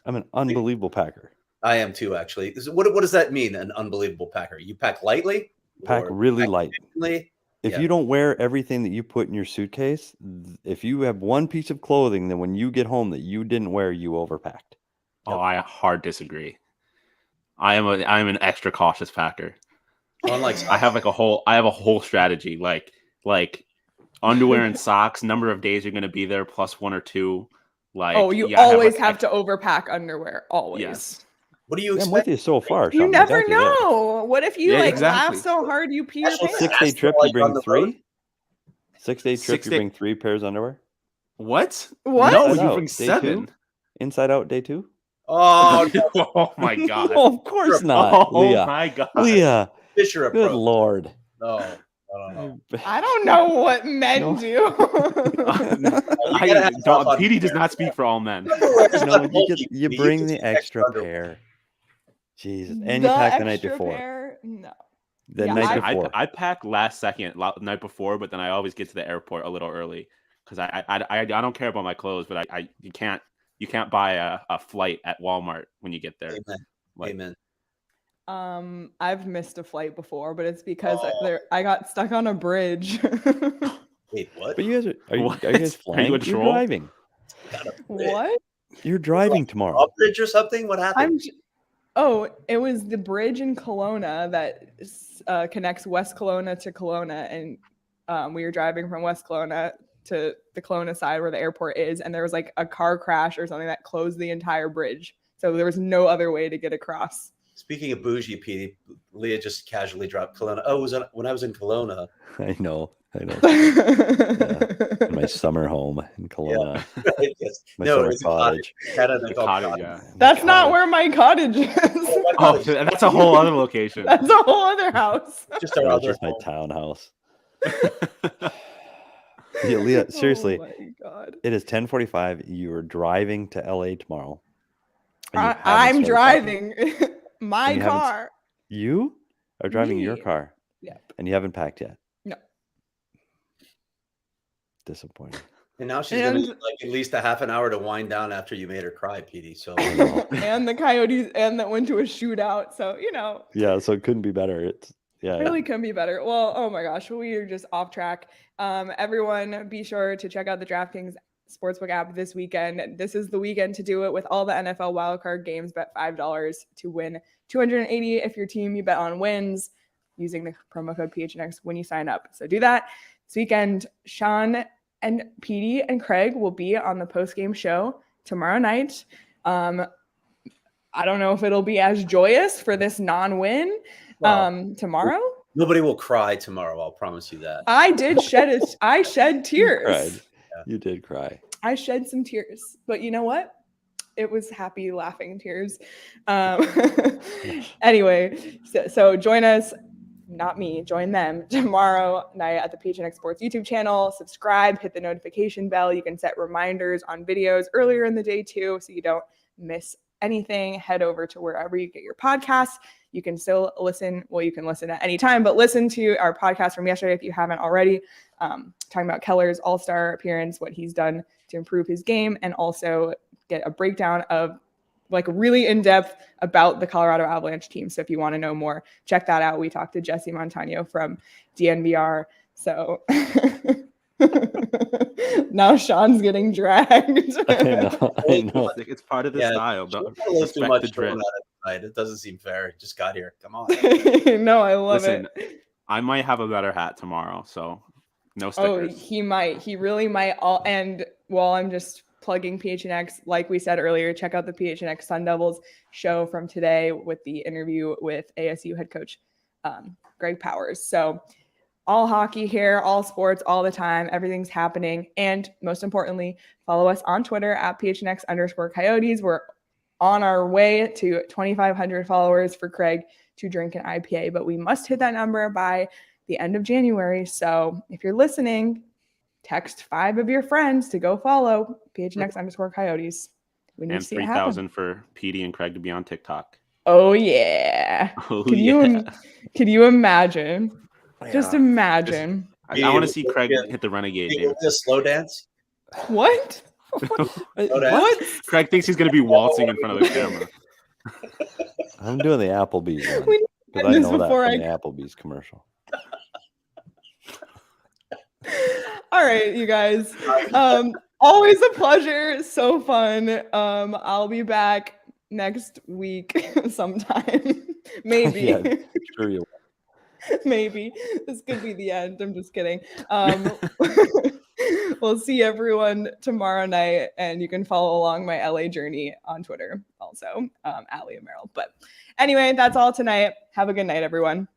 B: I'm an unbelievable packer.
C: I am too, actually. What does that mean, an unbelievable packer? You pack lightly?
B: Pack really light. If
C: Yeah.
B: you don't wear everything that you put in your suitcase, if you have one piece of clothing, then when you get home that you didn't wear, you overpacked.
D: Oh, I hard disagree. I am an extra cautious packer.
C: Unlike
D: I have a whole strategy, like underwear and socks, number of days you're going to be there plus 1 or 2. Like,
A: you always have to overpack underwear. Always.
D: Yes.
C: What do you expect?
B: I'm with you so far,
A: You
B: Sean.
A: never know. What if you
D: exactly.
A: laugh so hard you pee your pants?
B: 6-day trip, you bring 3? 6-day trip, you bring 3 pairs of underwear?
D: What?
A: What?
D: No,
B: Inside
D: you
B: out,
D: bring
B: day
D: 7.
B: 2? Inside out, day 2?
C: Oh, no.
D: Oh my god.
B: Oh, of course not.
D: Oh
B: Leah.
D: my god.
B: Leah.
C: Fisher approach.
B: Good Lord.
C: No, I don't know.
A: I don't know what men do.
D: Petey does not speak for all men.
B: No, you bring the extra pair. Jesus. And you pack the night before.
A: Pair? No.
B: The night before.
D: I pack last second, night before, but then I always get to the airport a little early because I don't care about my clothes, but you can't buy a flight at Walmart when you get there.
C: Amen.
A: I've missed a flight before, but it's because I got stuck on a bridge.
C: Wait, what?
B: But you guys are you guys flying? You're driving.
A: What?
B: You're driving tomorrow.
C: A bridge or something? What happened?
A: It was the bridge in Kelowna that connects West Kelowna to Kelowna, and we were driving from West Kelowna to the Kelowna side where the airport is, and there was like a car crash or something that closed the entire bridge, so there was no other way to get across. Speaking
C: of bougie, Petey, Leah just casually dropped Kelowna. Oh, when I was in Kelowna.
B: I know. Yeah. My summer home in Kelowna.
C: Yeah. Yes.
B: My summer cottage.
A: That's not where my cottage is.
D: That's a whole other location.
A: That's a whole other house.
B: Just my townhouse. Yeah, Leah, seriously.
A: Oh my God.
B: It is 10:45. You are driving to LA tomorrow.
A: I'm driving my car.
B: You are driving your car.
A: Yep.
B: And you haven't packed yet.
A: No.
B: Disappointing.
C: And now she's going to need at least a half an hour to wind down after you made her cry, Petey. So
A: and the Coyotes that went to a shootout. So,
B: Yeah, so it couldn't be better. It
A: really couldn't be better. Well, oh my gosh, we are just off track. Everyone, be sure to check out the DraftKings Sportsbook app this weekend. This is the weekend to do it with all the NFL wildcard games. Bet $5 to win $280 if your team you bet on wins using the promo code PHNX when you sign up. So do that this weekend. Sean and Petey and Craig will be on the postgame show tomorrow night. I don't know if it'll be as joyous for this non-win tomorrow.
C: Nobody will cry tomorrow. I'll promise you that.
A: I did I shed tears.
B: You did cry.
A: I shed some tears, but you know what? It was happy, laughing tears. Anyway, so join us not me, join them tomorrow night at the PHNX Sports YouTube channel. Subscribe, hit the notification bell. You can set reminders on videos earlier in the day too, so you don't miss anything. Head over to wherever you get your podcasts. You can still listen. Well, you can listen at any time, but listen to our podcast from yesterday if you haven't already, talking about Keller's all-star appearance, what he's done to improve his game, and also get a breakdown of like really in-depth about the Colorado Avalanche team. So if you want to know more, check that out. We talked to Jesse Montano from DNVR. So now Sean's getting dragged.
B: I know.
D: It's part of the style.
C: Too much it doesn't seem fair. It just got here. Come on.
A: No, I love it.
D: I might have a better hat tomorrow, so no
A: Oh,
D: stickers.
A: he might. He really might. And while I'm just plugging PHNX, like we said earlier, check out the PHNX Sun Devils show from today with the interview with ASU head coach Greg Powers. So all hockey here, all sports, all the time, everything's happening. And most importantly, follow us on Twitter at PHNX_Coyotes. We're on our way to 2,500 followers for Craig to drink an IPA, but we must hit that number by the end of January. So if you're listening, text 5 of your friends to go follow PHNX_Coyotes. We need
D: and
A: to see
D: 3,000 for Petey and Craig to be on TikTok.
A: Oh yeah. Could you imagine? Yeah. Just imagine.
D: I want to see Craig hit the renegade dance.
C: Just slow dance.
A: What?
C: What?
D: Craig thinks he's going to be waltzing in front of the camera.
B: I'm doing the Applebee's one because I know that from the Applebee's commercial.
A: All right, you guys. Always a pleasure. So fun. I'll be back next week sometime. Maybe.
B: Yeah, sure you will.
A: Maybe. This could be the end. I'm just kidding. We'll see everyone tomorrow night, and you can follow along my LA journey on Twitter also, at Leah Merrill. But anyway, that's all tonight. Have a good night, everyone.